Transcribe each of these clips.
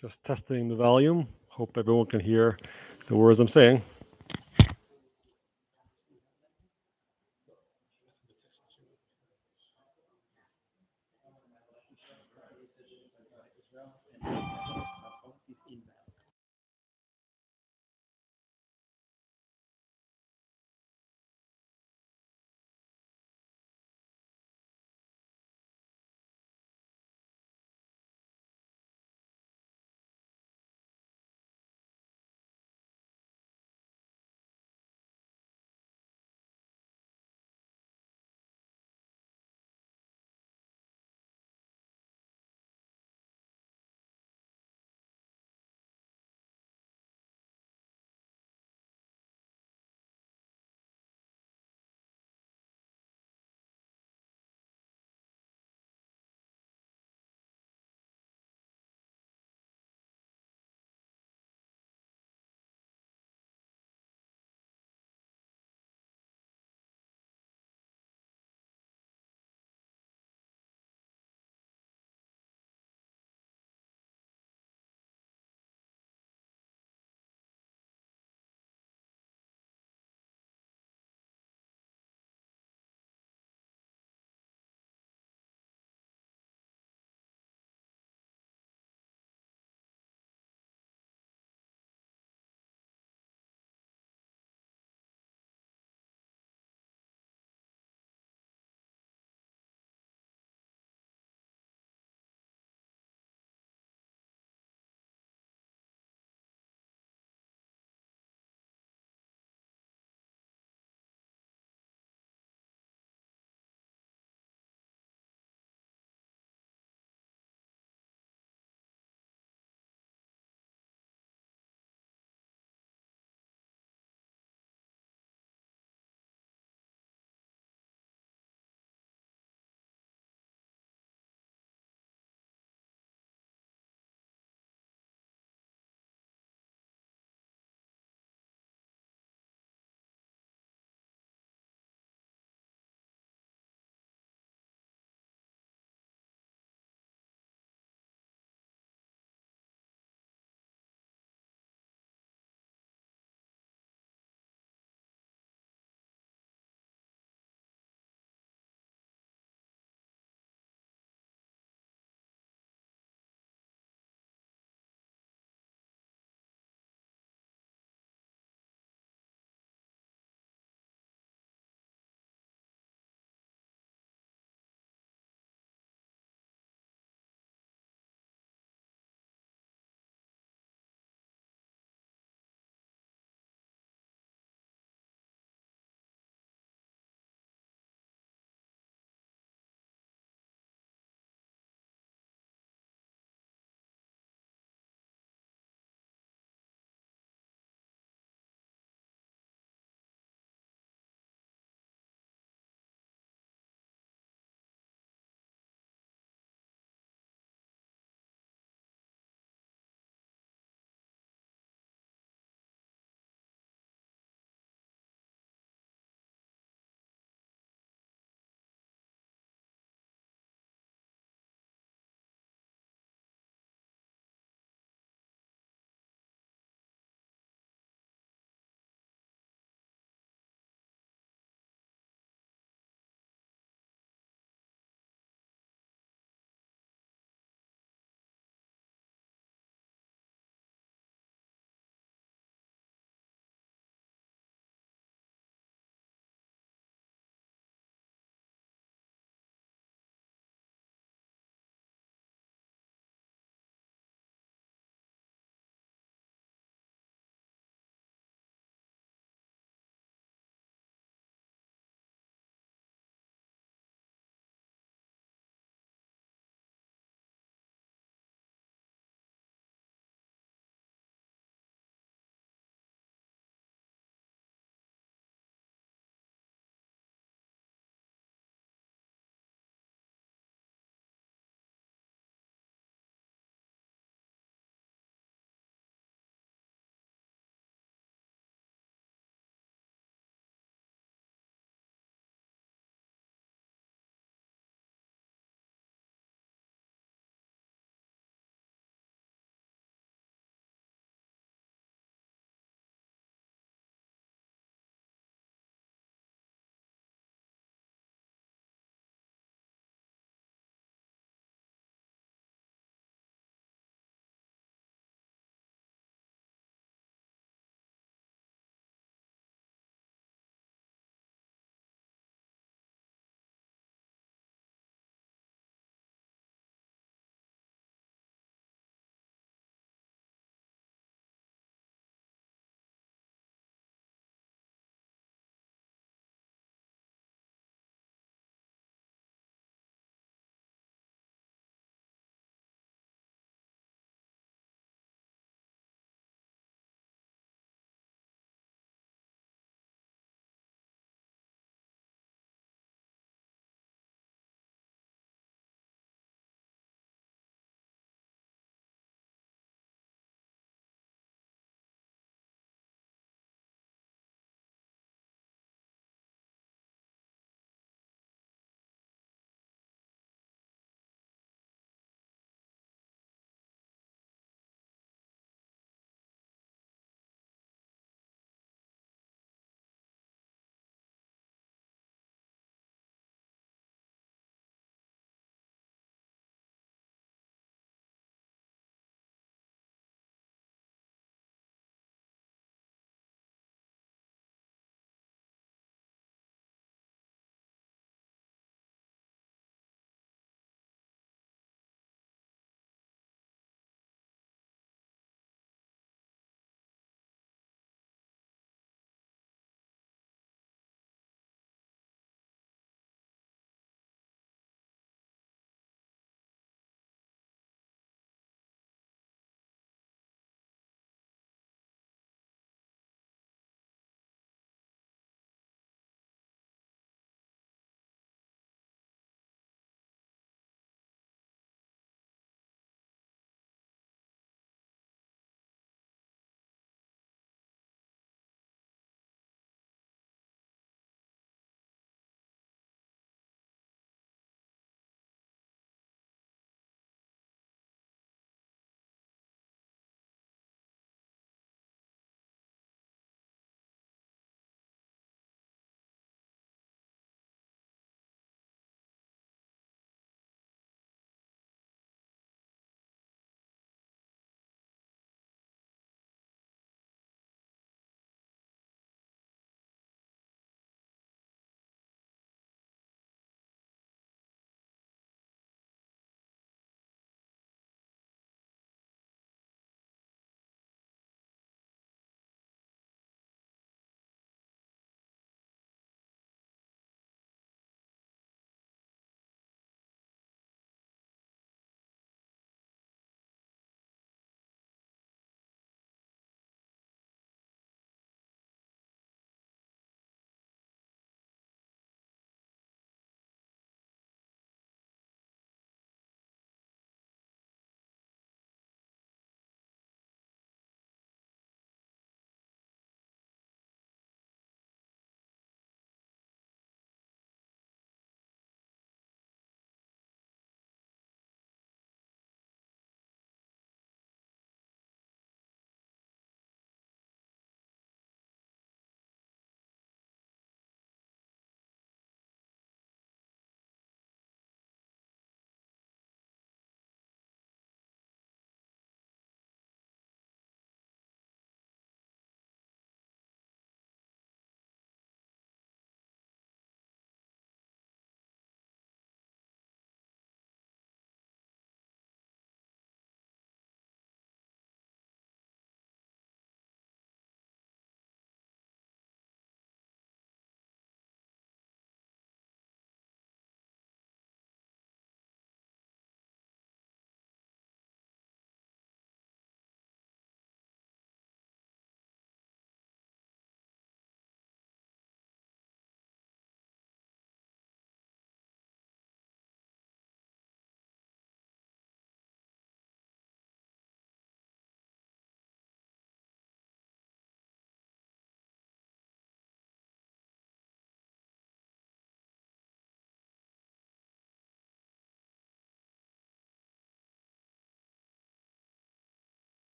Just testing the volume. Hope everyone can hear the words I'm saying.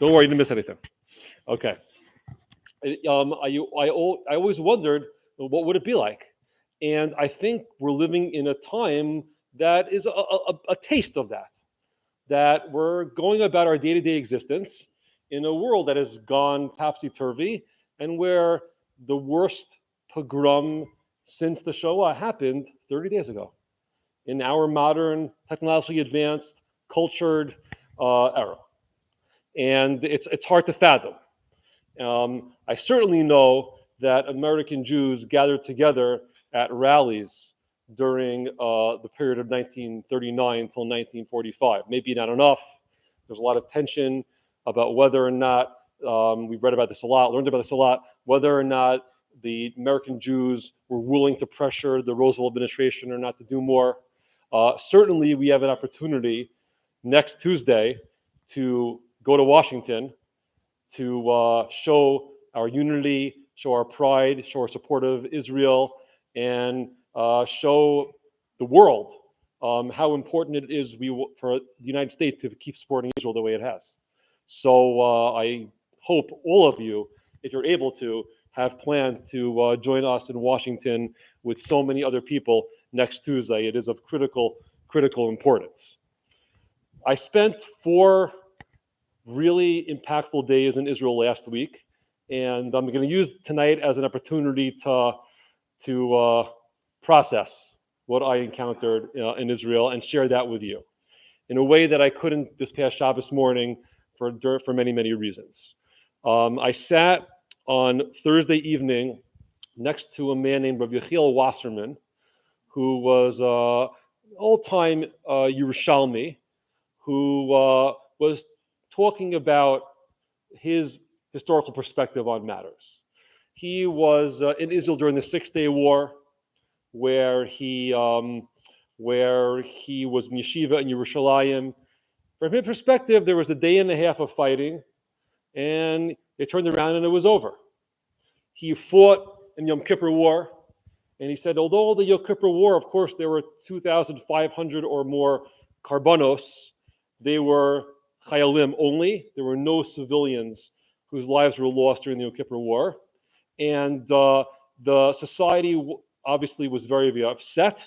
Don't worry, you didn't miss anything. Okay. I always wondered, what would it be like? And I think we're living in a time that is a taste of that. That we're going about our day to day existence in a world that has gone topsy turvy and where the worst pogrom since the Shoah happened 30 days ago in our modern, technologically advanced, cultured era. And it's hard to fathom. I certainly know that American Jews gathered together at rallies during the period of 1939 until 1945. Maybe not enough. There's a lot of tension about whether or not, we've read about this a lot, learned about this a lot, whether or not the American Jews were willing to pressure the Roosevelt administration or not to do more. Certainly, we have an opportunity next Tuesday to go to Washington to show our unity, show our pride, show our support of Israel, and show the world how important it is for the United States to keep supporting Israel the way it has. So I hope all of you, if you're able to, have plans to join us in Washington with so many other people next Tuesday. It is of critical importance. I spent 4 really impactful days in Israel last week, and I'm going to use tonight as an opportunity to process what I encountered in Israel and share that with you in a way that I couldn't this past Shabbos morning for many reasons. I sat on Thursday evening next to a man named Rabbi Yechiel Wasserman, who was an old-time Yerushalmi, who was talking about his historical perspective on matters. He was in Israel during the 6-Day War, where he was in yeshiva in Yerushalayim. From his perspective, there was a day and a half of fighting, and they turned around and it was over. He fought in Yom Kippur War, and he said, although the Yom Kippur War, of course, there were 2,500 or more karbanos, they were chayalim only. There were no civilians whose lives were lost during the Yom Kippur War. And the society obviously was very upset,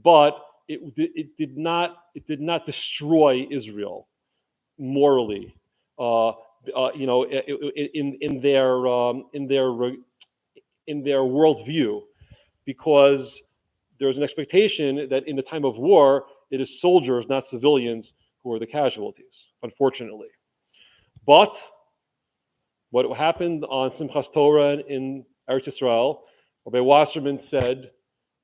but it did not destroy Israel morally. In their worldview, because there's an expectation that in the time of war, it is soldiers, not civilians, who are the casualties, unfortunately. But what happened on Simchas Torah in Eretz Yisrael, Rabbi Wasserman said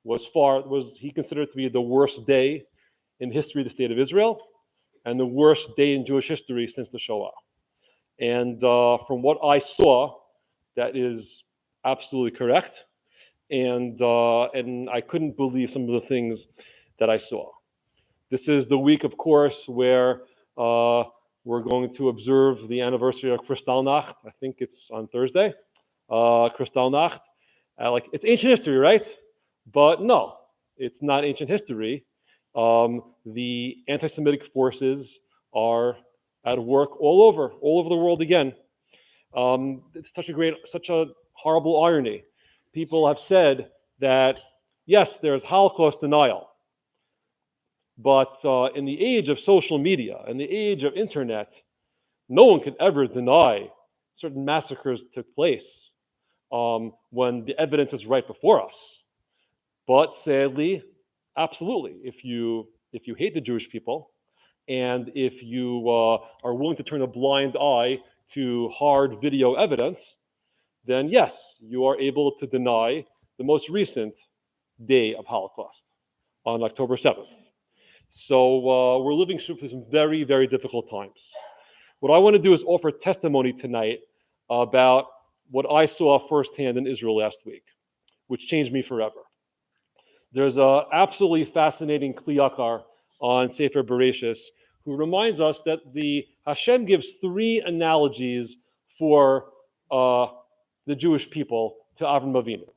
was he considered to be the worst day in history of the state of Israel, and the worst day in Jewish history since the Shoah. And from what I saw, that is absolutely correct. And I couldn't believe some of the things that I saw. This is the week, of course, where we're going to observe the anniversary of Kristallnacht. I think it's on Thursday. Kristallnacht. It's ancient history, right? But no, it's not ancient history. The anti-Semitic forces are at work all over the world again. It's such a horrible irony. People have said that, yes, there's Holocaust denial, but in the age of social media, in the age of internet, no one can ever deny certain massacres took place when the evidence is right before us. But sadly, absolutely, if you hate the Jewish people, and if you are willing to turn a blind eye to hard video evidence, then yes, you are able to deny the most recent day of Holocaust on October 7th. So we're living through some very difficult times. What I want to do is offer testimony tonight about what I saw firsthand in Israel last week, which changed me forever. There's an absolutely fascinating kliyakar on Sefer Bereshis, who reminds us that Hashem gives 3 analogies for the Jewish people to Avram Avinu.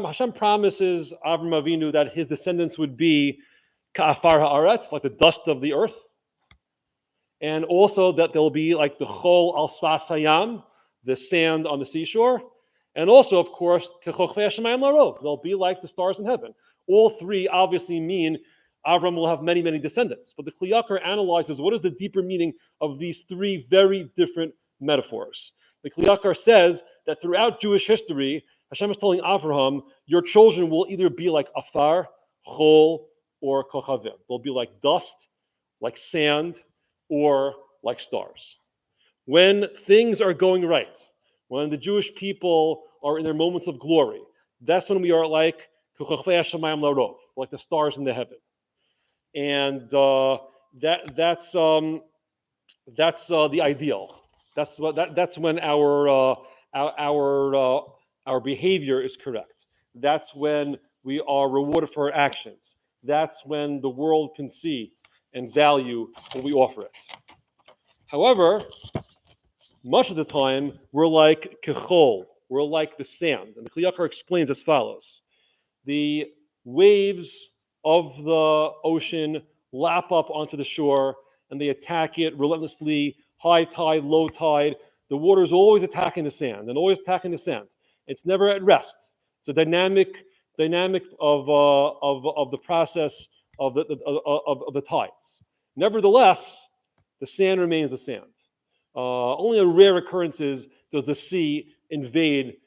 Hashem promises Avram Avinu that his descendants would be ka'afar haaretz, like the dust of the earth, and also that there'll be like the chol al sfas hayam, the sand on the seashore, and also, of course, kechochvei hashamayim larov, they'll be like the stars in heaven. All three obviously mean Avram will have many, many descendants. But the Kli Yakar analyzes what is the deeper meaning of these three very different metaphors. The Kli Yakar says that throughout Jewish history, Hashem is telling Avraham, your children will either be like afar, chol, or kochavim. They'll be like dust, like sand, or like stars. When things are going right, when the Jewish people are in their moments of glory, that's when we are like like the stars in the heaven. And that's the ideal. That's when our behavior is correct. That's when we are rewarded for our actions. That's when the world can see and value what we offer it. However, much of the time we're like kechol, we're like the sand. And the Kli Yakar explains as follows: the waves of the ocean lap up onto the shore and they attack it relentlessly, high tide, low tide. The water is always attacking the sand and always attacking the sand. It's never at rest. It's a dynamic of the process of the tides. Nevertheless, the sand remains the sand. Only in rare occurrences does the sea invade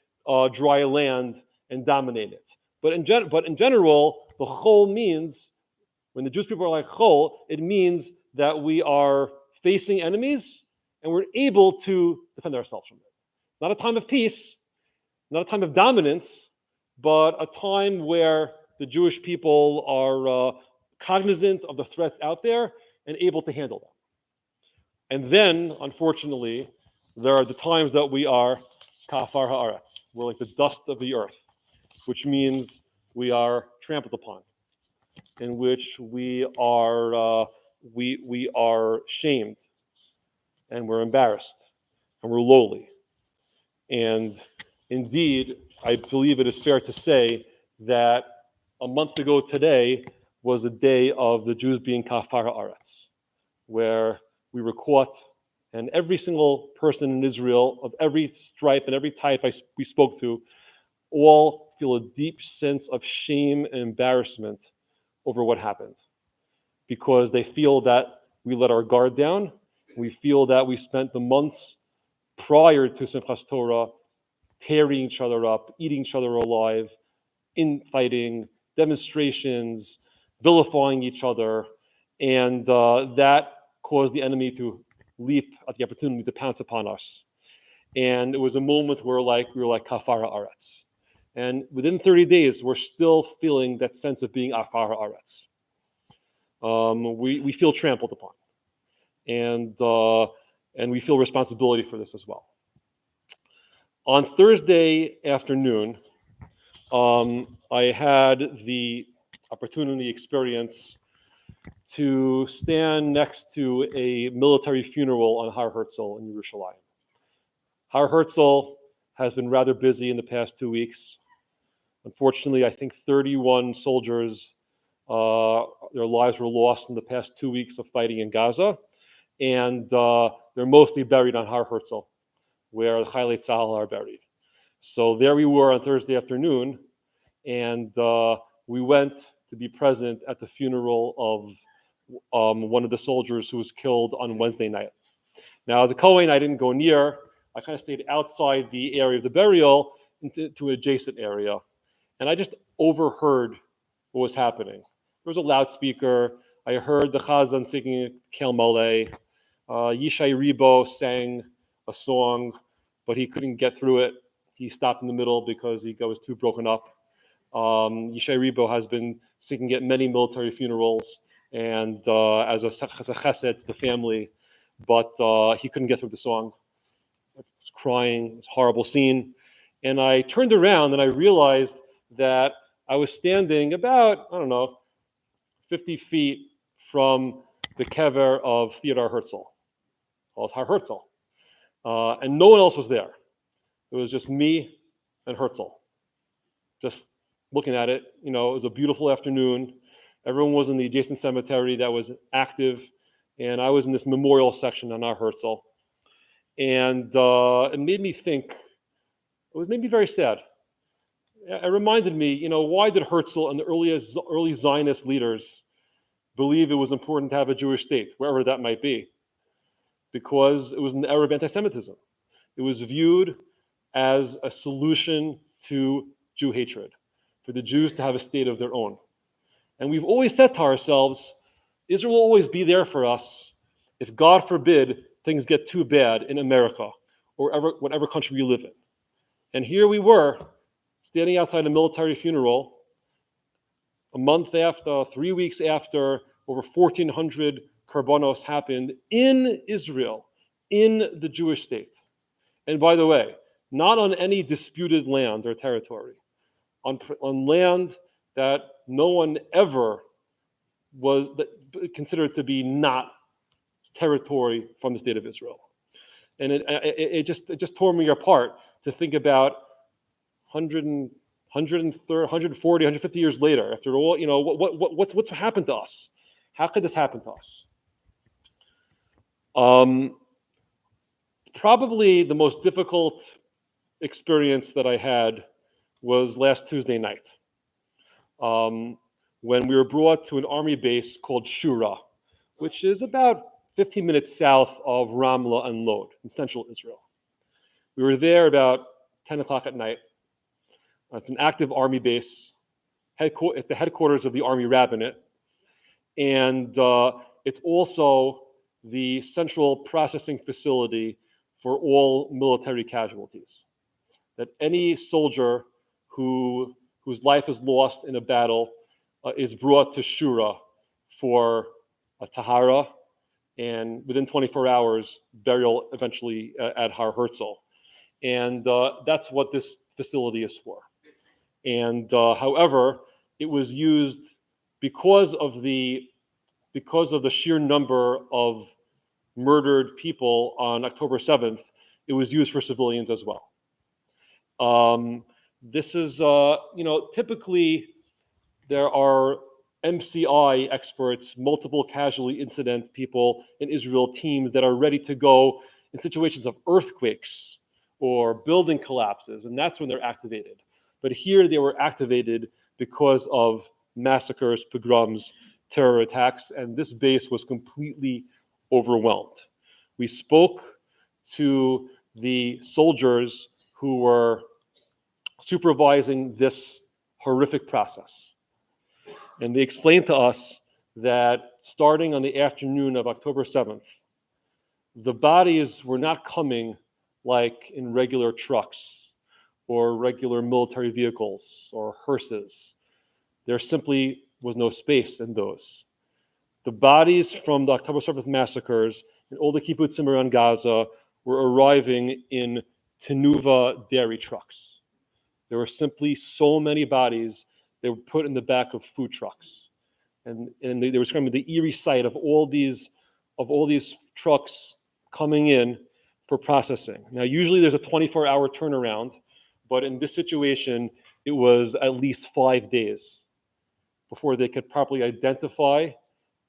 dry land and dominate it. But in general, the chol means, when the Jewish people are like chol, it means that we are facing enemies and we're able to defend ourselves from it. Not a time of peace, not a time of dominance, but a time where the Jewish people are cognizant of the threats out there and able to handle them. And then, unfortunately, there are the times that we are kafar haaretz. We're like the dust of the earth, which means we are trampled upon, in which we are shamed, and we're embarrassed, and we're lowly. And indeed, I believe it is fair to say that a month ago today was a day of the Jews being kafar haaretz, where we were caught, and every single person in Israel of every stripe and every type we spoke to all feel a deep sense of shame and embarrassment over what happened, because they feel that we let our guard down. We feel that we spent the months prior to Simchas Torah tearing each other up, eating each other alive, infighting, demonstrations, vilifying each other, and that caused the enemy to leap at the opportunity to pounce upon us. And it was a moment where we were like kafara aretz. And within 30 days, we're still feeling that sense of being afara aretz. We feel trampled upon, and we feel responsibility for this as well. On Thursday afternoon, I had the opportunity, experience to stand next to a military funeral on Har Herzl in Yerushalayim. Har Herzl has been rather busy in the past 2 weeks. Unfortunately, I think 31 soldiers, their lives were lost in the past 2 weeks of fighting in Gaza, and they're mostly buried on Har Herzl, where the Chaylei Tzahal are buried. So there we were on Thursday afternoon, and we went to be present at the funeral of one of the soldiers who was killed on Wednesday night. Now, as a Kohen, I didn't go near. I kind of stayed outside the area of the burial to an adjacent area, and I just overheard what was happening. There was a loudspeaker. I heard the Chazan singing Kel Maleh. Yishai Ribo sang a song, but he couldn't get through it. He stopped in the middle because he was too broken up. Yishai Ribo has been singing at many military funerals and as a chesed to the family, but he couldn't get through the song. I was crying. It was a horrible scene. And I turned around and I realized that I was standing about, 50 feet from the kever of Theodor Herzl, called Har Herzl. And no one else was there. It was just me and Herzl. Just looking at it, it was a beautiful afternoon. Everyone was in the adjacent cemetery that was active, and I was in this memorial section on our Herzl, and it made me think. It made me very sad. It reminded me, why did Herzl and the early Zionist leaders believe it was important to have a Jewish state, wherever that might be? Because it was an era of anti-Semitism. It was viewed as a solution to Jew hatred, for the Jews to have a state of their own. And we've always said to ourselves, Israel will always be there for us if, God forbid, things get too bad in America or whatever country we live in. And here we were, standing outside a military funeral, a month after, 3 weeks after, over 1,400 Karbanos happened in Israel, in the Jewish state. And by the way, not on any disputed land or territory, on land that no one ever was considered to be not territory from the state of Israel. And it just tore me apart to think about 140, 150 years later, after all, what's happened to us? How could this happen to us? Probably the most difficult experience that I had was last Tuesday night, when we were brought to an army base called Shura, which is about 15 minutes south of Ramla and Lod in central Israel. We were there about 10 o'clock at night. It's an active army base at the headquarters of the Army Rabbinate, and it's also the central processing facility for all military casualties. That any soldier whose life is lost in a battle is brought to Shura for a tahara, and within 24 hours, burial eventually at Har Herzl. And that's what this facility is for. And however, it was used because of the sheer number of murdered people on October 7th, it was used for civilians as well. This is, typically there are MCI experts, multiple casualty incident people in Israel, teams that are ready to go in situations of earthquakes or building collapses, and that's when they're activated. But here they were activated because of massacres, pogroms, terror attacks, and this base was completely overwhelmed. We spoke to the soldiers who were supervising this horrific process. And they explained to us that starting on the afternoon of October 7th, the bodies were not coming like in regular trucks or regular military vehicles or hearses. There simply was no space in those. The bodies from the October 7th massacres in all the kibbutzim around Gaza were arriving in Tenuva dairy trucks. There were simply so many bodies they were put in the back of food trucks. And they were describing the eerie sight of all these trucks coming in for processing. Now, usually there's a 24-hour turnaround, but in this situation, it was at least 5 days before they could properly identify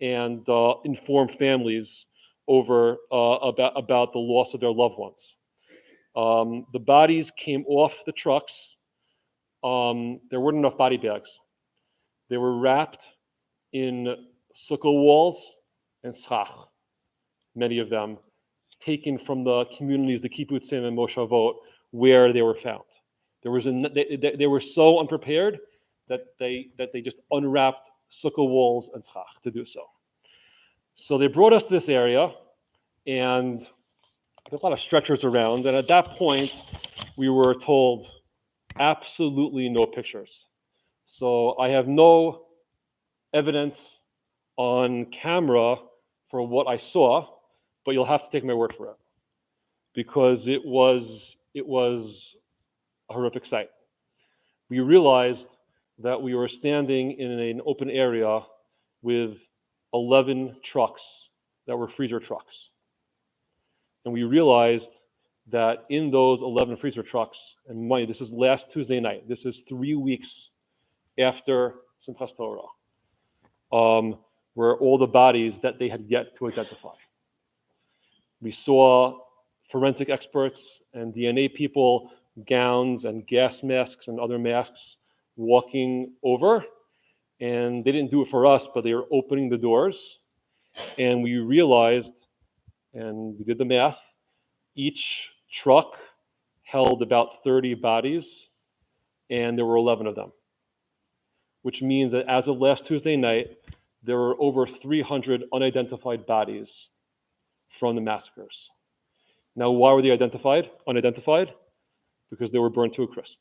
and inform families about the loss of their loved ones. The bodies came off the trucks. There weren't enough body bags. They were wrapped in sukkah walls and schach, many of them taken from the communities, the kibbutzim and moshavot, where they were found. They were so unprepared that they just unwrapped sukkah walls and schach to do so. So they brought us to this area, and there were a lot of stretchers around, and at that point, we were told absolutely no pictures. So I have no evidence on camera for what I saw, but you'll have to take my word for it, because it was a horrific sight. We realized that we were standing in an open area with 11 trucks that were freezer trucks. And we realized that in those 11 freezer trucks, and mind you, this is last Tuesday night, this is 3 weeks after Simchas Torah, were all the bodies that they had yet to identify. We saw forensic experts and DNA people, gowns and gas masks and other masks walking over. And they didn't do it for us, but they were opening the doors. And we realized, and we did the math, each truck held about 30 bodies, and there were 11 of them, which means that as of last Tuesday night, there were over 300 unidentified bodies from the massacres. Now, why were they unidentified? Because they were burned to a crisp.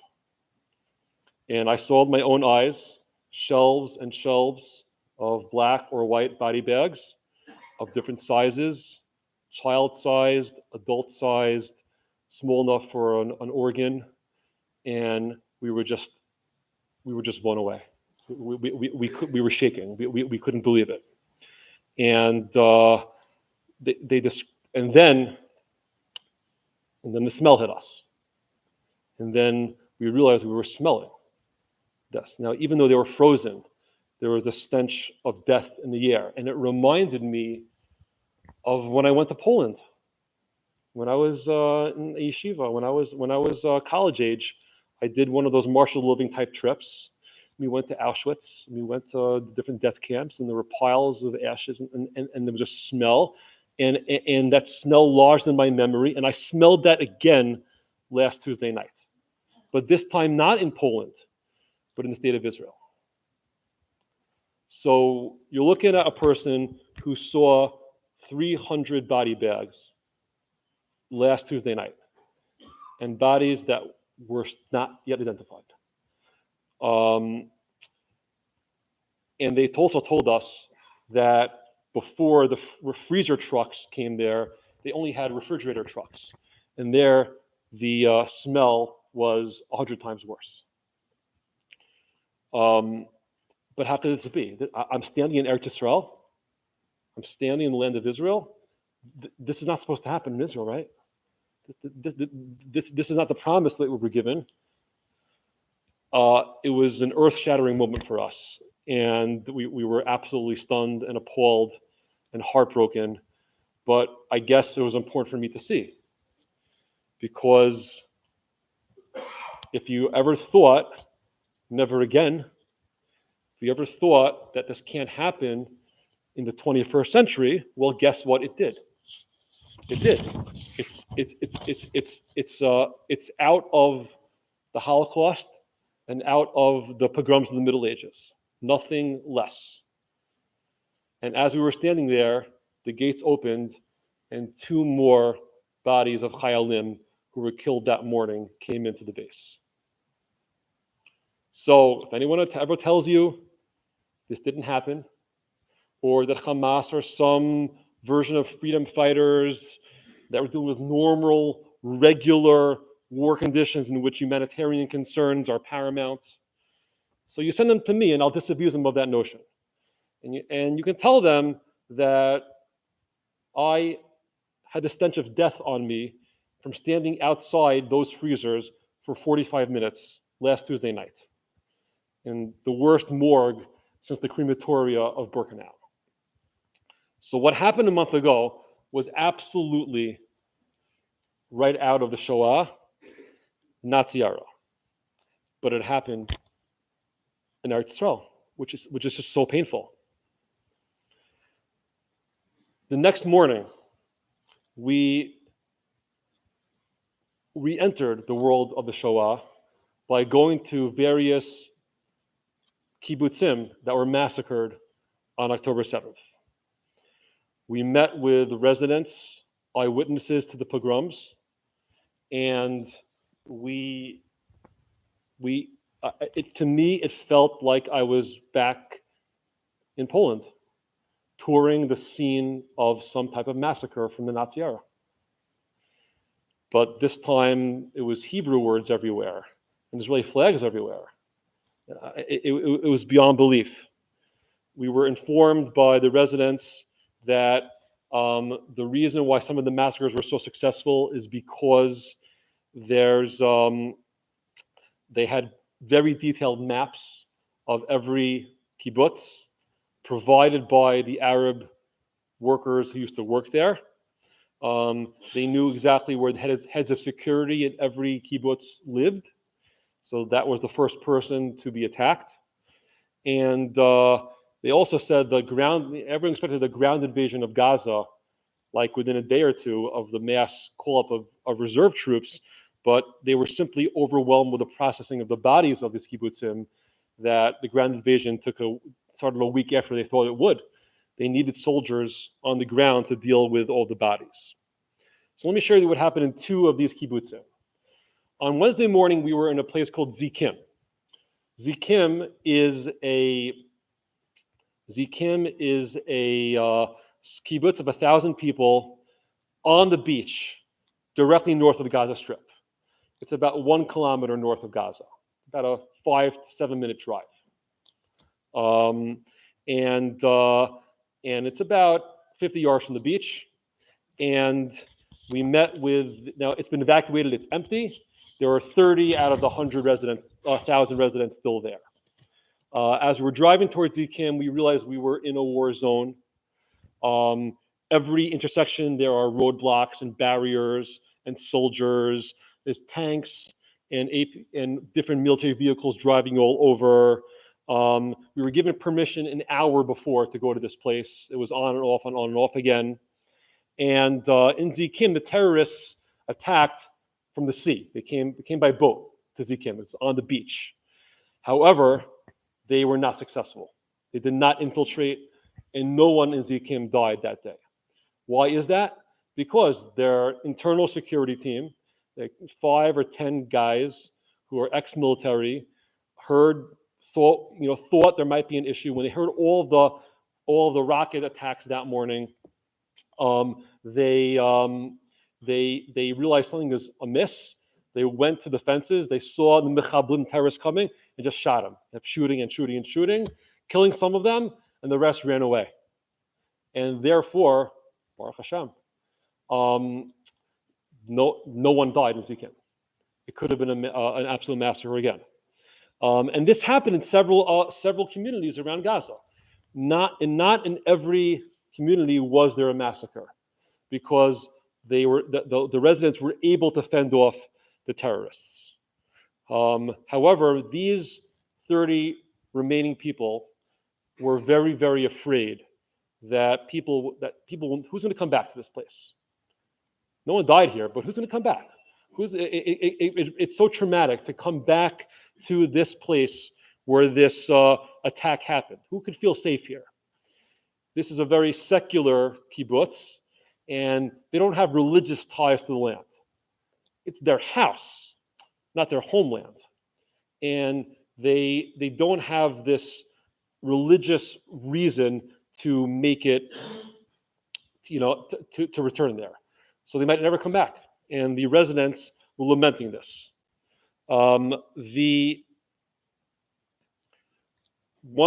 And I saw with my own eyes shelves and shelves of black or white body bags of different sizes, child-sized, adult-sized, small enough for an organ, and we were just blown away. We were shaking. We couldn't believe it, and they just and then the smell hit us, and then we realized we were smelling this. Now, even though they were frozen, there was a stench of death in the air, and it reminded me of when I went to Poland, when I was in yeshiva, when I was college age. I did one of those martial living type trips. We went to Auschwitz. We went to different death camps, and there were piles of ashes, and there was a smell, and that smell lodged in my memory, and I smelled that again last Tuesday night, but this time not in Poland, but in the state of Israel. So you're looking at a person who saw 300 body bags last Tuesday night, and bodies that were not yet identified. And they also told us that before the freezer trucks came there, they only had refrigerator trucks. And there, the smell was 100 times worse. But how could this be? I'm standing in Eretz Yisrael. I'm standing in the land of Israel. This is not supposed to happen in Israel, right? This is not the promise that we were given. It was an earth-shattering moment for us, and we were absolutely stunned and appalled and heartbroken. But I guess it was important for me to see, because if you ever thought, never again, if you ever thought that this can't happen in the 21st century, well, guess what? It did. It did. It's out of the Holocaust and out of the pogroms of the Middle Ages. Nothing less. And as we were standing there, the gates opened, and 2 more bodies of Chayalim who were killed that morning came into the base. So if anyone ever tells you this didn't happen, or that Hamas are some version of freedom fighters that were dealing with normal, regular war conditions in which humanitarian concerns are paramount, so you send them to me and I'll disabuse them of that notion. And you can tell them that I had the stench of death on me from standing outside those freezers for 45 minutes last Tuesday night in the worst morgue since the crematoria of Birkenau. So what happened a month ago was absolutely right out of the Shoah, Nazi era. But it happened in Eretz Yisrael, which is just so painful. The next morning, we re-entered the world of the Shoah by going to various kibbutzim that were massacred on October 7th. We met with residents, eyewitnesses to the pogroms, and to me, it felt like I was back in Poland, touring the scene of some type of massacre from the Nazi era. But this time, it was Hebrew words everywhere, and Israeli flags everywhere. It was beyond belief. We were informed by the residents that the reason why some of the massacres were so successful is because they had very detailed maps of every kibbutz provided by the Arab workers who used to work there. They knew exactly where the heads of security at every kibbutz lived. So that was the first person to be attacked. And they also said everyone expected the ground invasion of Gaza, like within a day or two of the mass call-up of reserve troops, but they were simply overwhelmed with the processing of the bodies of these kibbutzim that the ground invasion started a week after they thought it would. They needed soldiers on the ground to deal with all the bodies. So let me show you what happened in two of these kibbutzim. On Wednesday morning, we were in a place called Zikim. Zikim is a kibbutz of 1,000 people on the beach, directly north of the Gaza Strip. It's about 1 kilometer north of Gaza, about a 5 to 7 minute drive. And it's about 50 yards from the beach. And we met now it's been evacuated, it's empty. There are 30 out of the 1,000 residents still there. As we're driving towards Zikim, we realized we were in a war zone. Every intersection, there are roadblocks and barriers and soldiers. There's tanks and different military vehicles driving all over. We were given permission an hour before to go to this place. It was on and off and on and off again. And in Zikim, the terrorists attacked from the sea. They came by boat to Zikim. It's on the beach. However, they were not successful. They did not infiltrate, and no one in Zikim died that day. Why is that? Because their internal security team, like 5 or 10 guys who are ex-military, thought there might be an issue. When they heard all of the rocket attacks that morning, they realized something was amiss. They went to the fences. They saw the Mechablim terrorists coming and just shot them. Kept shooting and shooting and shooting, killing some of them, and the rest ran away. And therefore, Baruch Hashem, no one died in Zikim. It could have been an absolute massacre again. And this happened in several communities around Gaza. Not in every community was there a massacre, because the residents were able to fend off the terrorists. However, these 30 remaining people were very, very afraid that who's going to come back to this place? No one died here, but who's going to come back? It's so traumatic to come back to this place where this attack happened. Who could feel safe here? This is a very secular kibbutz, and they don't have religious ties to the land. It's their house, not their homeland. And they don't have this religious reason to make it, to return there. So they might never come back. And the residents were lamenting this. One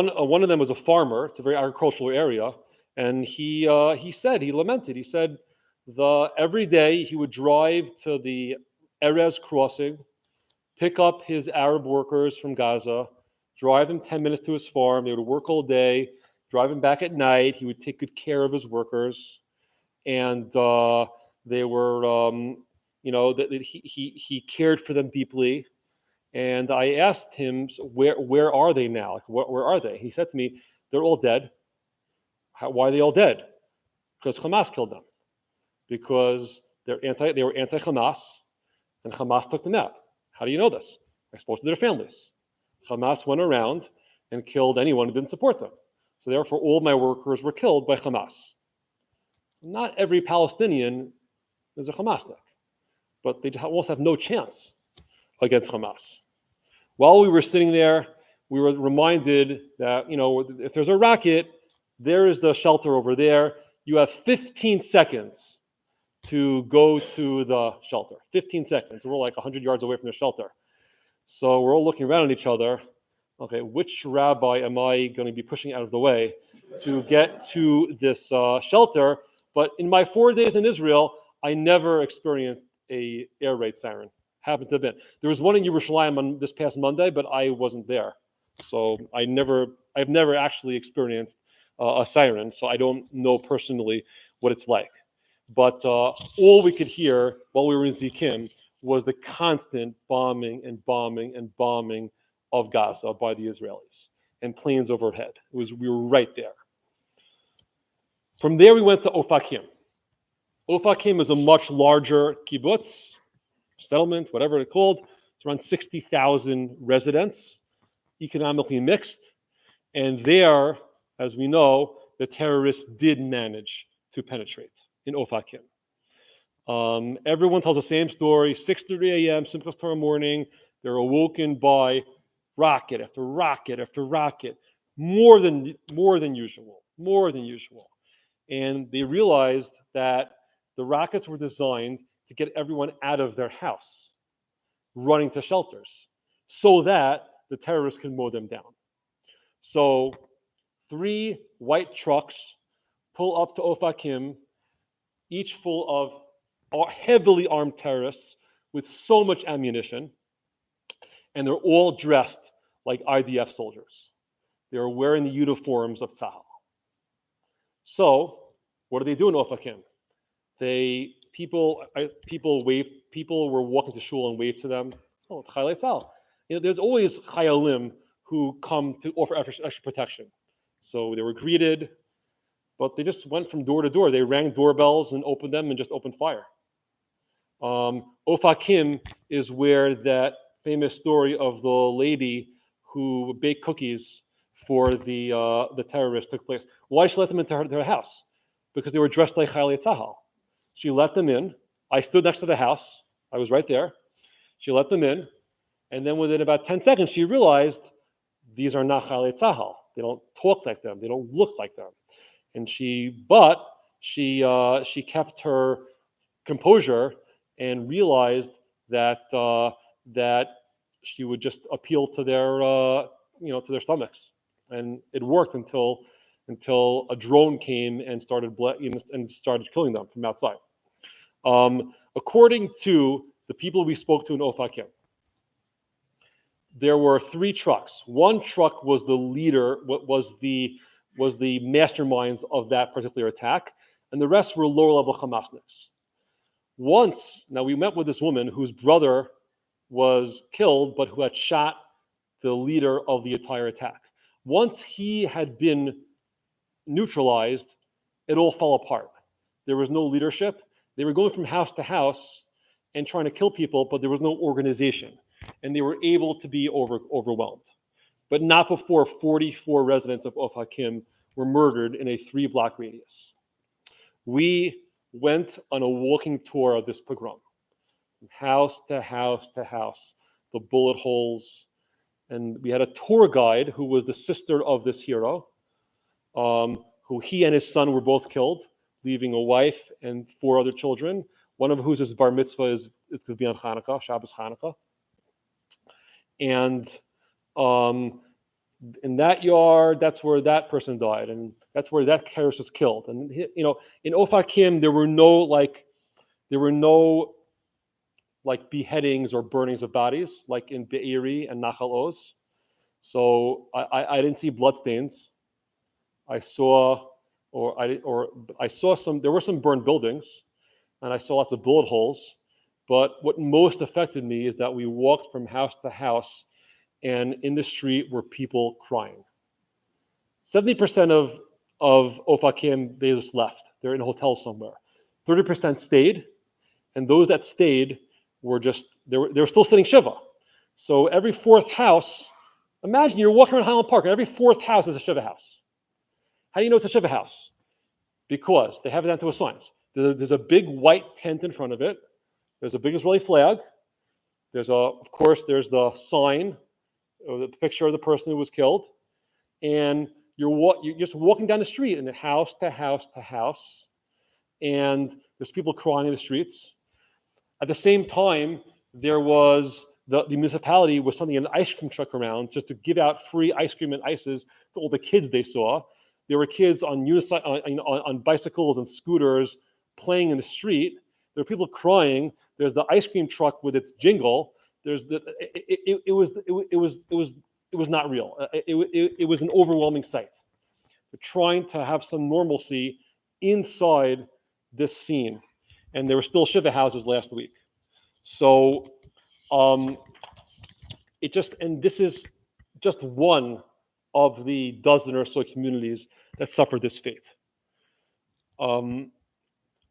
of them was a farmer. It's a very agricultural area, and he lamented. He said every day he would drive to the Erez crossing, pick up his Arab workers from Gaza, drive them 10 minutes to his farm. They would work all day, drive him back at night. He would take good care of his workers, and they were, he cared for them deeply. And I asked him, where are they now? Like, where are they? He said to me, they're all dead. Why are they all dead? Because Hamas killed them. Because they were anti-Hamas, and Hamas took them out. How do you know this? I spoke to their families. Hamas went around and killed anyone who didn't support them. So therefore, all my workers were killed by Hamas. Not every Palestinian is a Hamasnik, but they almost have no chance against Hamas. While we were sitting there, we were reminded that, if there's a rocket, there is the shelter over there. You have 15 seconds to go to the shelter. 15 seconds. We're like 100 yards away from the shelter. So we're all looking around at each other. Okay, which rabbi am I going to be pushing out of the way to get to this shelter? But in my 4 days in Israel, I never experienced a air raid siren. Happened to have been. There was one in Yerushalayim on this past Monday, but I wasn't there. So I've never actually experienced a siren, so I don't know personally what it's like. But all we could hear while we were in Zikim was the constant bombing and bombing and bombing of Gaza by the Israelis and planes overhead. We were right there. From there, we went to Ofakim. Ofakim is a much larger kibbutz, settlement, whatever it's called. It's around 60,000 residents, economically mixed. And there, as we know, the terrorists did manage to penetrate in Ofakim. Everyone tells the same story. 6:30 a.m., Simchas Torah morning, they're awoken by rocket after rocket after rocket, more than usual. And they realized that the rockets were designed to get everyone out of their house, running to shelters, so that the terrorists can mow them down. So 3 white trucks pull up to Ofakim, each full of heavily armed terrorists with so much ammunition, and they're all dressed like IDF soldiers. They're wearing the uniforms of Tzahal. So, what do they do in Ofakim? People were walking to shul and waved to them. Oh, Chayalei Tzahal. There's always Chayalim who come to offer extra protection. So they were greeted, but they just went from door to door. They rang doorbells and opened them and just opened fire. Ofakim is where that famous story of the lady who baked cookies for the terrorists took place. Why did she let them into her house? Because they were dressed like Chayalei Tzahal. She let them in. I stood next to the house. I was right there. She let them in. And then within about 10 seconds, she realized these are not Chayalei Tzahal. They don't talk like them. They don't look like them. And she kept her composure and realized that she would just appeal to their stomachs, and it worked until a drone came and started killing them from outside. According to the people we spoke to in Ofakim, there were 3 trucks. One truck was the leader, was the masterminds of that particular attack, and the rest were lower-level Hamasniks. Now we met with this woman whose brother was killed, but who had shot the leader of the entire attack. Once he had been neutralized, it all fell apart. There was no leadership. They were going from house to house and trying to kill people, but there was no organization. And they were able to be overwhelmed. But not before 44 residents of Ofakim were murdered in a 3-block radius. We went on a walking tour of this pogrom, from house to house to house, the bullet holes. And we had a tour guide who was the sister of this hero, who he and his son were both killed, leaving a wife and 4 other children, one of whose bar mitzvah is going to be on Hanukkah, Shabbos Hanukkah. And in that yard, that's where that person died, and that's where that terrorist was killed. And in Ofakim, there were no beheadings or burnings of bodies like in Be'eri and Nachal Oz. So I didn't see bloodstains. I saw some. There were some burned buildings, and I saw lots of bullet holes. But what most affected me is that we walked from house to house, and in the street were people crying. 70% of Ofakim, they just left. They're in a hotel somewhere. 30% stayed, and those that stayed were they were still sitting Shiva. So every 4th house, imagine you're walking around Highland Park, and every 4th house is a Shiva house. How do you know it's a Shiva house? Because they have it down to a sign. There's a big white tent in front of it. There's a big Israeli flag. Of course, there's the sign, or the picture of the person who was killed. And you're just walking down the street, and house to house to house. And there's people crying in the streets. At the same time, there was the municipality was sending an ice cream truck around just to give out free ice cream and ices to all the kids they saw. There were kids on bicycles and scooters playing in the street. There were people crying. There's the ice cream truck with its jingle. It was not real. It was an overwhelming sight. They're trying to have some normalcy inside this scene. And there were still Shiva houses last week. So and this is just one of the dozen or so communities that suffered this fate.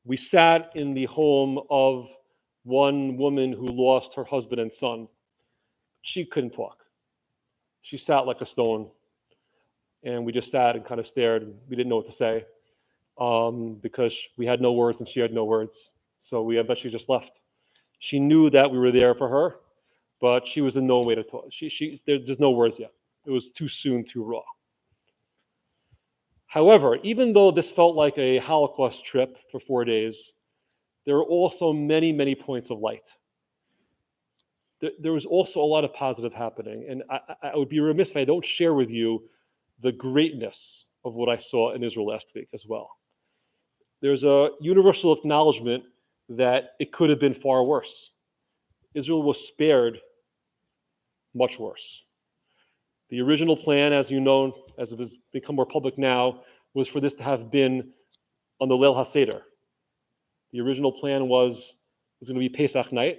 We sat in the home of one woman who lost her husband and son. She couldn't talk. She sat like a stone, and we just sat and kind of stared. And we didn't know what to say because we had no words and she had no words. So we eventually just left. She knew that we were there for her, but she was in no way to talk. There's no words yet. It was too soon, too raw. However, even though this felt like a Holocaust trip for 4 days, there were also many, many points of light. There was also a lot of positive happening, and I would be remiss if I don't share with you the greatness of what I saw in Israel last week as well. There's a universal acknowledgement that it could have been far worse. Israel was spared much worse. The original plan, as you know, as it has become more public now, was for this to have been on the Leil HaSeder. The original plan was going to be Pesach night.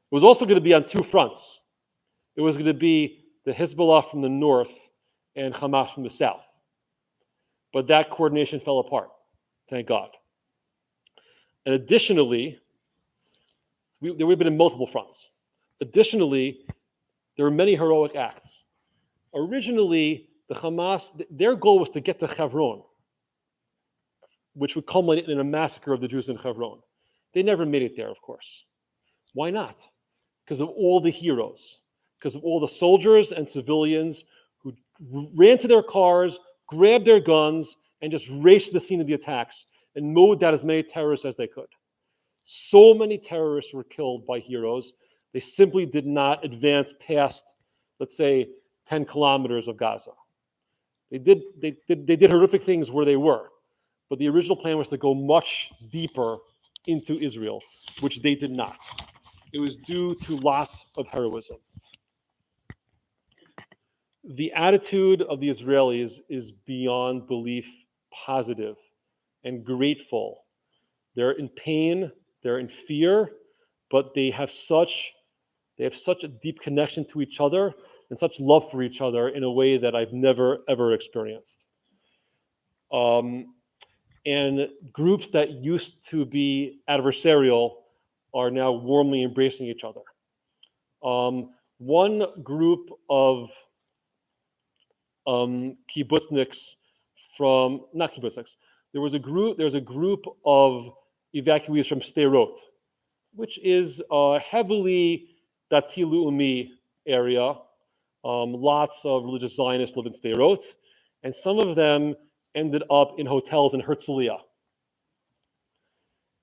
It was also going to be on two fronts. It was going to be the Hezbollah from the north and Hamas from the south. But that coordination fell apart, thank God. And additionally, there would have been in multiple fronts. Additionally, there were many heroic acts. Originally, the Hamas, their goal was to get to Hebron, which would culminate in a massacre of the Jews in Hebron. They never made it there, of course. Why not? Because of all the heroes, because of all the soldiers and civilians who ran to their cars, grabbed their guns, and just raced to the scene of the attacks and mowed down as many terrorists as they could. So many terrorists were killed by heroes. They simply did not advance past, let's say, 10 kilometers of Gaza. They did horrific things where they were, but the original plan was to go much deeper into Israel, which they did not. It was due to lots of heroism. The attitude of the Israelis is beyond belief positive and grateful. They're in pain, they're in fear, but they have such a deep connection to each other and such love for each other in a way that I've never, ever experienced. And groups that used to be adversarial are now warmly embracing each other. One group of kibbutzniks not kibbutzniks, there's a group of evacuees from Sderot, which is a heavily Dati Leumi area. Lots of religious Zionists live in Sderot, and some of them ended up in hotels in Herzliya.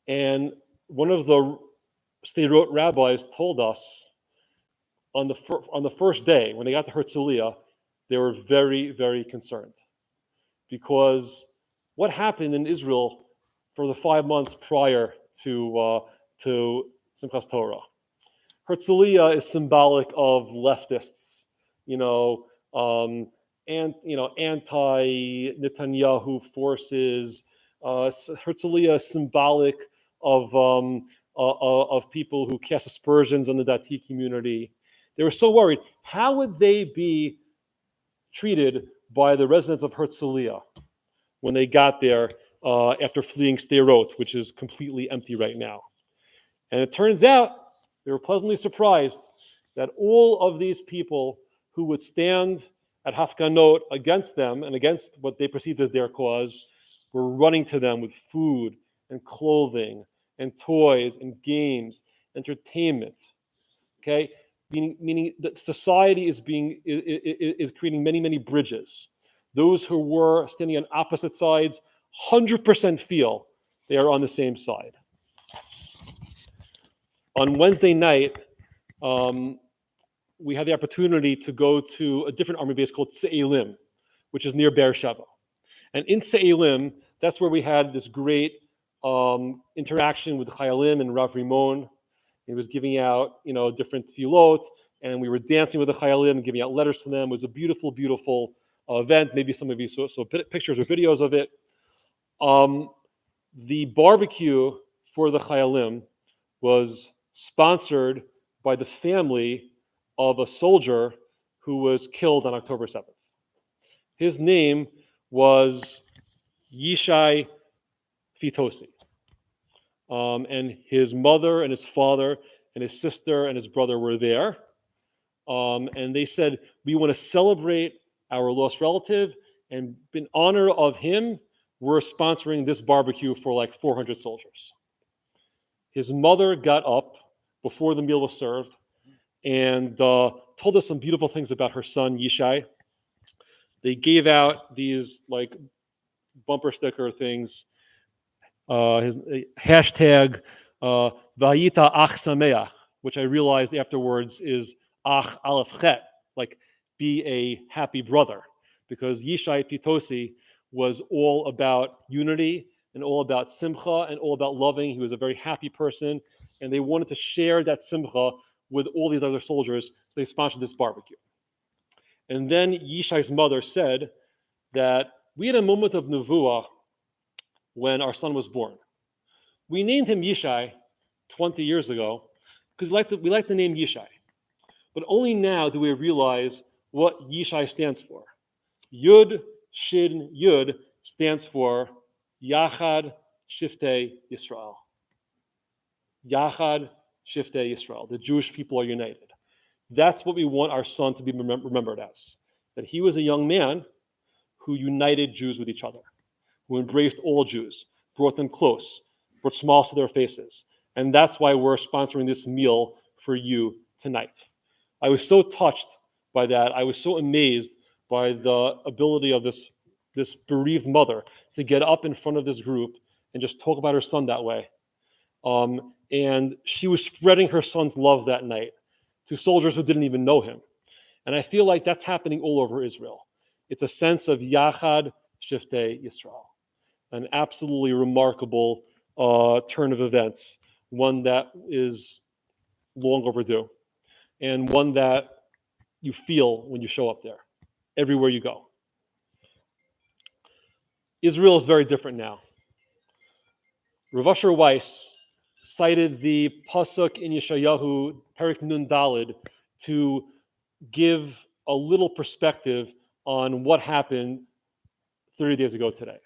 And one of the Sderot rabbis told us on the first day, when they got to Herzliya, they were very, very concerned. Because what happened in Israel for the 5 months prior to Simchas Torah? Herzliya is symbolic of leftists, anti-Netanyahu forces. Herzliya is symbolic of people who cast aspersions on the Dati community. They were so worried. How would they be treated by the residents of Herzliya when they got there after fleeing Sderot, which is completely empty right now? And it turns out they were pleasantly surprised that all of these people who would stand at Hafganot against them and against what they perceived as their cause were running to them with food and clothing and toys and games, entertainment. Okay, meaning that society is creating many, many bridges. Those who were standing on opposite sides 100% feel they are on the same side. On Wednesday night, we had the opportunity to go to a different army base called Tse'elim, which is near Beersheba. And in Tse'elim, that's where we had this great interaction with Chayalim and Rav Rimon. He was giving out, different tefillot, and we were dancing with the Chayalim and giving out letters to them. It was a beautiful, beautiful event. Maybe some of you saw pictures or videos of it. The barbecue for the Chayalim was sponsored by the family of a soldier who was killed on October 7th. His name was Yishai Fitosi. And his mother and his father and his sister and his brother were there. And they said, we want to celebrate our lost relative, and in honor of him, we're sponsoring this barbecue for like 400 soldiers. His mother got up before the meal was served and told us some beautiful things about her son, Yishai. They gave out these like bumper sticker things, his hashtag Vayita Ach Sameach, which I realized afterwards is Ach Aleph Chet, like be a happy brother, because Yishai Pitosi was all about unity and all about simcha and all about loving. He was a very happy person, and they wanted to share that simcha with all these other soldiers, so they sponsored this barbecue. And then Yishai's mother said that we had a moment of nevuah when our son was born. We named him Yishai 20 years ago because we like the name Yishai. But only now do we realize what Yishai stands for. Yud Shin Yud stands for Yachad Shiftei Yisrael. Yachad Shiftei Yisrael. The Jewish people are united. That's what we want our son to be remembered as. That he was a young man who united Jews with each other, who embraced all Jews, brought them close, brought smiles to their faces. And that's why we're sponsoring this meal for you tonight. I was so touched by that. I was so amazed by the ability of this bereaved mother to get up in front of this group and just talk about her son that way. And she was spreading her son's love that night to soldiers who didn't even know him. And I feel like that's happening all over Israel. It's a sense of Yachad Shiftei Yisrael, an absolutely remarkable turn of events, one that is long overdue, and one that you feel when you show up there, everywhere you go. Israel is very different now. Rav Asher Weiss cited the pasuk in Yeshayahu, Perik Nun Dalid, to give a little perspective on what happened 30 days ago today.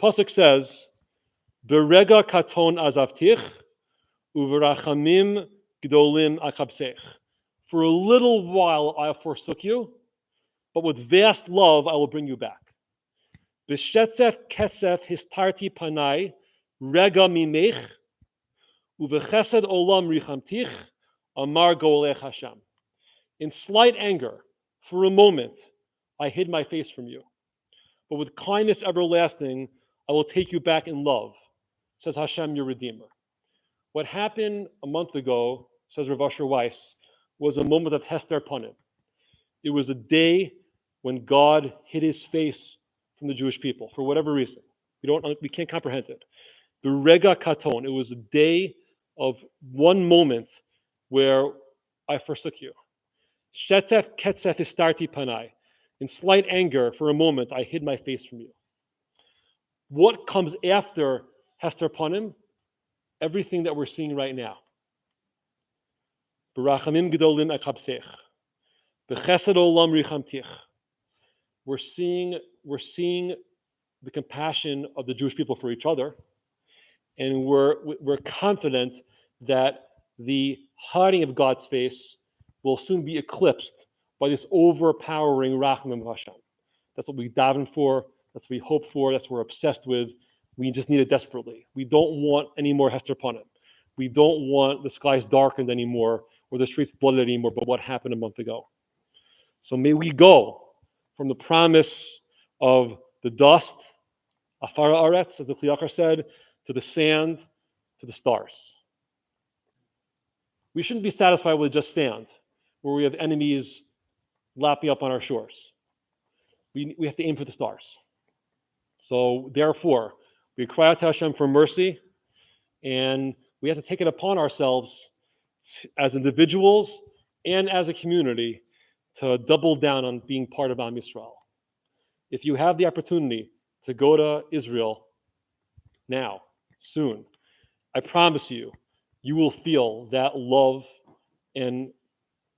Pasuk says, "Berega katon azavtich, uverachamim gdolim akabsech." For a little while I forsook you, but with vast love I will bring you back. B'shetzef ketzef histarti panai, rega mimech, uvechesed olam richamtich, amar goelech Hashem. In slight anger, for a moment, I hid my face from you. But with kindness everlasting, I will take you back in love, says Hashem, your Redeemer. What happened a month ago, says Rav Asher Weiss, was a moment of Hester Panim. It was a day when God hid his face from the Jewish people for whatever reason. We can't comprehend it. The Rega Katon, it was a day of one moment where I forsook you. Shetzef ketzef istarti panai. In slight anger, for a moment, I hid my face from you. What comes after Hester Panim? Everything that we're seeing right now. Berachamim gedolim akabsech. Bechesed olam richamtich. We're seeing the compassion of the Jewish people for each other, and we're confident that the hiding of God's face will soon be eclipsed by this overpowering Rachamim of Hashem. That's what we daven for. That's what we hope for. That's what we're obsessed with. We just need it desperately. We don't want any more Hester Panim. We don't want the skies darkened anymore or the streets blooded anymore, but what happened a month ago. So may we go from the promise of the dust, Afar Aretz, as the Kli Yakar said, to the sand, to the stars. We shouldn't be satisfied with just sand, where we have enemies lapping up on our shores. We have to aim for the stars. So therefore, we cry out to Hashem for mercy, and we have to take it upon ourselves as individuals and as a community to double down on being part of Am Yisrael. if you have the opportunity to go to Israel now, soon, I promise you, you will feel that love and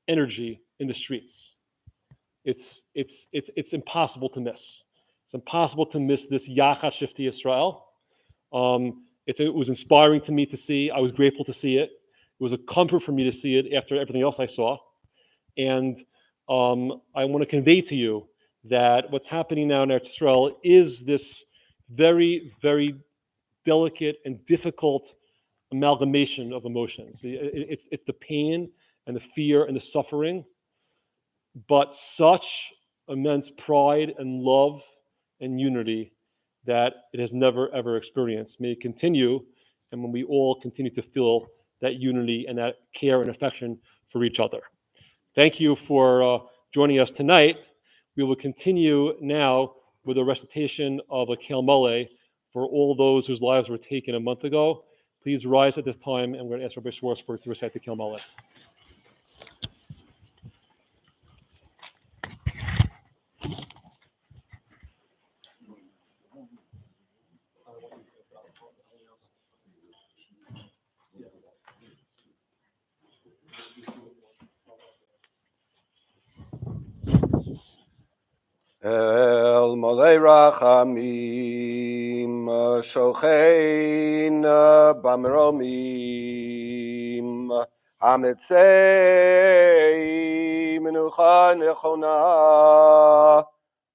energy in the streets. It's impossible to miss. It's impossible to miss this Yachad Shifti Israel. It was inspiring to me to see. I was grateful to see it. It was a comfort for me to see it after everything else I saw. And I want to convey to you that what's happening now in Eretz Israel is this very, very delicate and difficult amalgamation of emotions. It's the pain and the fear and the suffering, but such immense pride and love and unity that it has never ever experienced. May it continue, and when we all continue to feel that unity and that care and affection for each other. Thank you for joining us tonight. We will continue now with a recitation of a Kel Mole for all those whose lives were taken a month ago. Please rise at this time, and we're going to ask Rabbi Schwarzberg to recite the Kel Mole. El Molei Rachamim Shochein Bamromim Hamitzei Menucha Nechona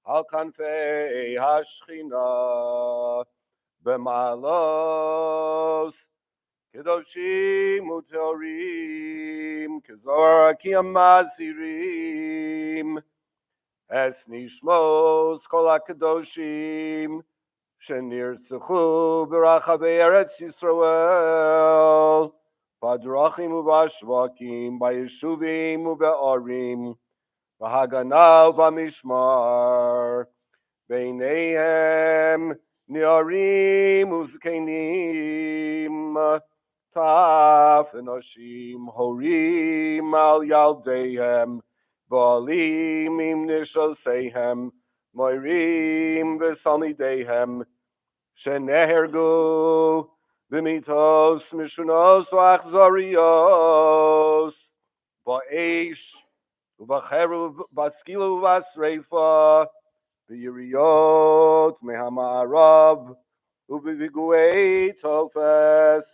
Al Kanfei Hashchina B'Malos Kedoshim Uteorim Kezor Kiyamazirim Es nishmos kol hakadoshim shenirtzachu b'rachavei Eretz Yisrael b'drachim ub'ashvakim b'yeshuvim u'be'arim b'hagana u'b'mishmar b'neihem niarim uzkenim taf enoshim horim al yaldeihem Balim im nishosehem, moirim v'salmidehem, shenehergu v'mitos mishunos v'achzarios, ba'esh v'cheru v'askilu v'asreifa, v'yiriyot mehamarav, u'v'viguei tofes,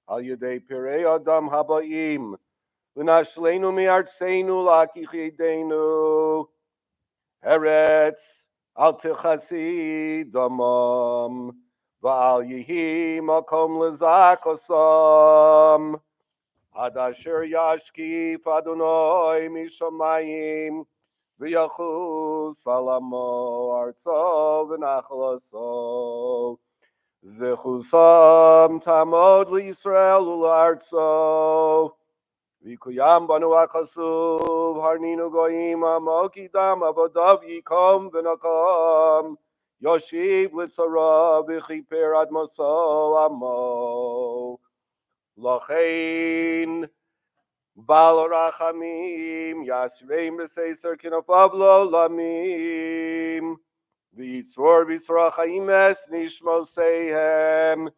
al yedei pirei adam habaim, V'nashlenu mi'artzeinu la'akich yedeinu Eretz al tichasi damam V'al yihi makom lezakosam Ad asher yashkif Adonai mishamayim V'yachus alamo artso v'nachalaso Zechusam tamod l'Yisrael u'l'artso Vikuyam banu akasuv harninu goyim amokidam avodav yikom v'nakam Yoshiv litzara v'chiper admoso amo Lachein bal rachamim yasreim b'seiser kinafav lo lamim V'yitzor v'yisrachayim es nishmoseihem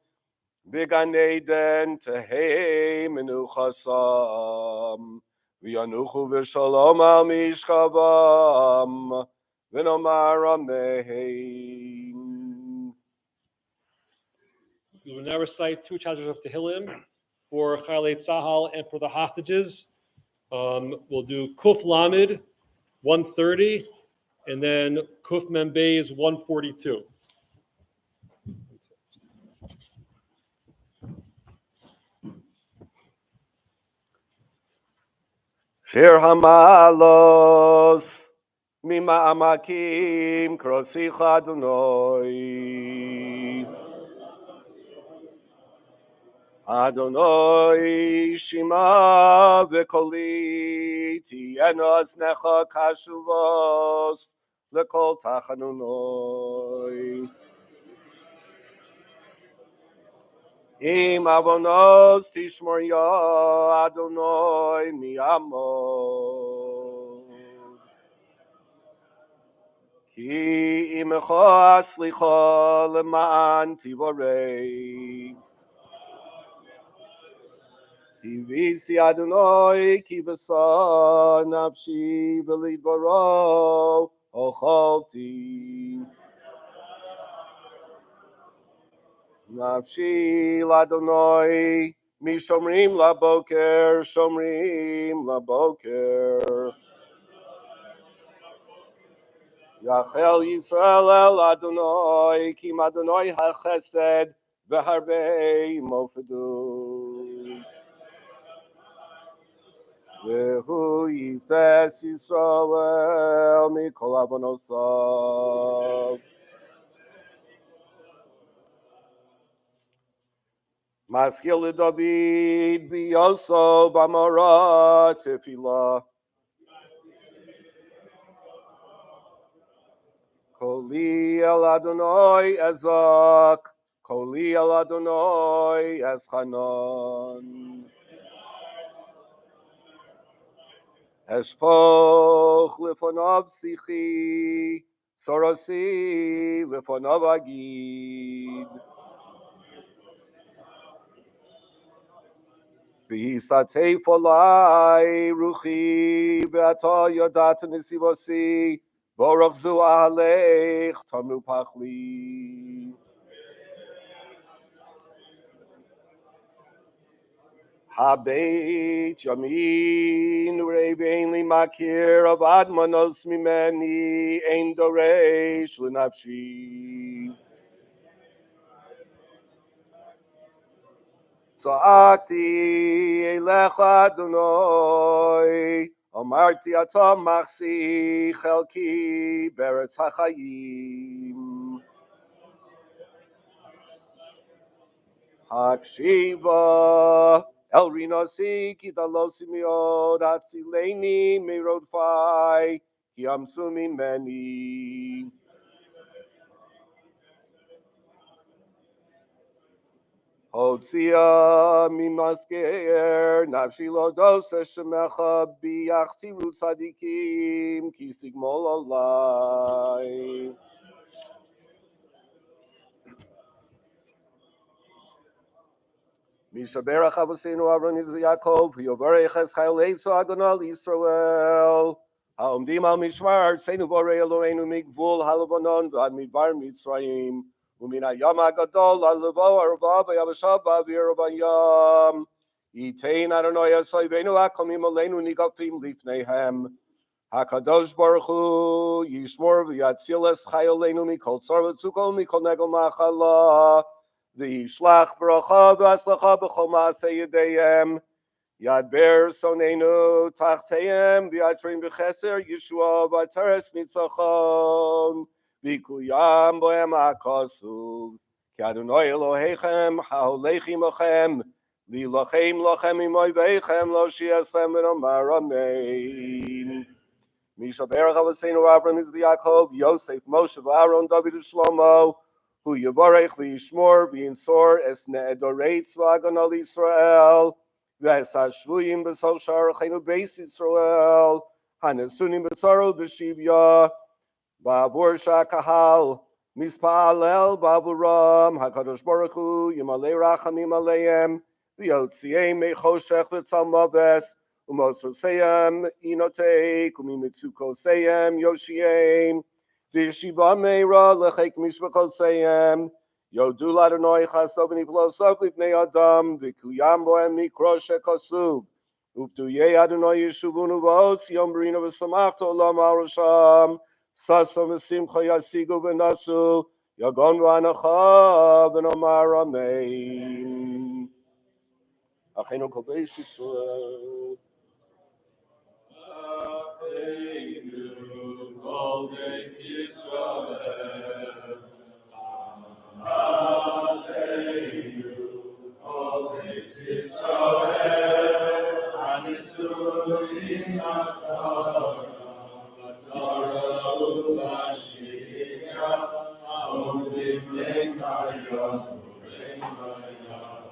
Bigan Eden Tehei Menuchasam V'yanuchu v'shalom al mishkavam V'nomar amein. We will now recite 2 chapters of Tehillim for Chaylei Tzahal and for the hostages. We'll do Kuf Lamed 130 and then Kuf Mem Beis 142. Shir hamalos mima amakim krosicha Adonai Adonai shima v'koli tiyenu aznecha kashuvos lekol tachanunoi Im avonos tishmor ya Adonai mi amo Ki imecha aslicha leman tivorei. Ki visi Adonai ki v'sa nafshi v'lidvaro ochalti. Nafshi l'Adonai mi shomrim laboker shomrim laboker. Yachel Yisrael el Adonai ki Adonai hachesed v'harbei mofedus. Vehu yiftes Yisrael mikol avonosav. Maskil David biyoso b'amara tefillah. Koli el Adonai ezak, Koli el Adonai ezchanon. Eshpoch lefonav sichi, Sorasi lefonav agid. V'hisatei folai ruchi, Ve'ata yodat nisivasi, Baruch zu alech tamu pachli. Habeit yamin urebein li makir avad manos mimeni ein doresh l'nafshi. Sa'ati elecha Adonai, amarti ata machsi chelki beretz hachayim. Hakshiva el rinosi ki dalosi miod atzileni mirod fai ki amsu mimeni. Hotzia mimasker nafshi lo dosa shemecha biyachsiru tzadikim ki sigmol alai. Mishaberach Avosenu Avron Yaakov, Yovarech Es Chayleisu Agonal Yisrael. Haomdim al Mishmar, Tzenu Borei Eloheinu Migvul HalabononVad Midbar Mitzrayim. Umin Hayam Agadol Alavo Arva V'Yavashav Ba'avir V'Yam. Yitein Adonai Yasayvenu Akomim Aleinu Nigafim Lifnehem. Hakadosh Baruch Hu Yishmor V'Yatzil Es Chayolenu Mikol Sor V'Tzukol Mikol Negel Machala. V'yishlach bracha v'aslacha b'chol ma'aseh yedeihem. Yad ber sonenu tachteihem v'yatrim b'cheser Yeshua v'ateres nitzachon. V'kuyam bohem ha'kasuv. Ki Adonai Elohechem ha'olechim lachem. V'ilachem lachem imoyveichem lo shi'asem v'nomar amen. Misha berach Avosenu Avram Yaakov Yosef Moshe v'Aaron David u'Shlomo. Hu Yavarech v'Yishmor v'Yinsor es ne'edoreitz v'agonal Yisrael v'es ha'shvuyim b'sol sha'arachenu beis Yisrael hanesunim b'saro b'shivya v'avur sha'kahal mispa'alel b'avuram HaKadosh Baruch Hu yimalei rachamim aleim v'yotziim me'choshech v'tzal maves u'mososeyem inoteik u'mimitzukoseim yoshiem V'yeshiva meira lechek mishpachoseyem Yodul Adonai chasav v'niflosov l'pnei adam v'kuyam bohem mikro shekasuv Uvduyei Adonai yeshuvunu v'os yom berino v'samachto olam al-rasham Sasom v'simcha yasigu v'nasu Yagon v'anacha v'nomar amen Achenu kol beis Yisrael All days Yisrael, all days Yisrael, Anisurim Atzara, Atzara Uvashia, Aodim Lekayot, Lekayot,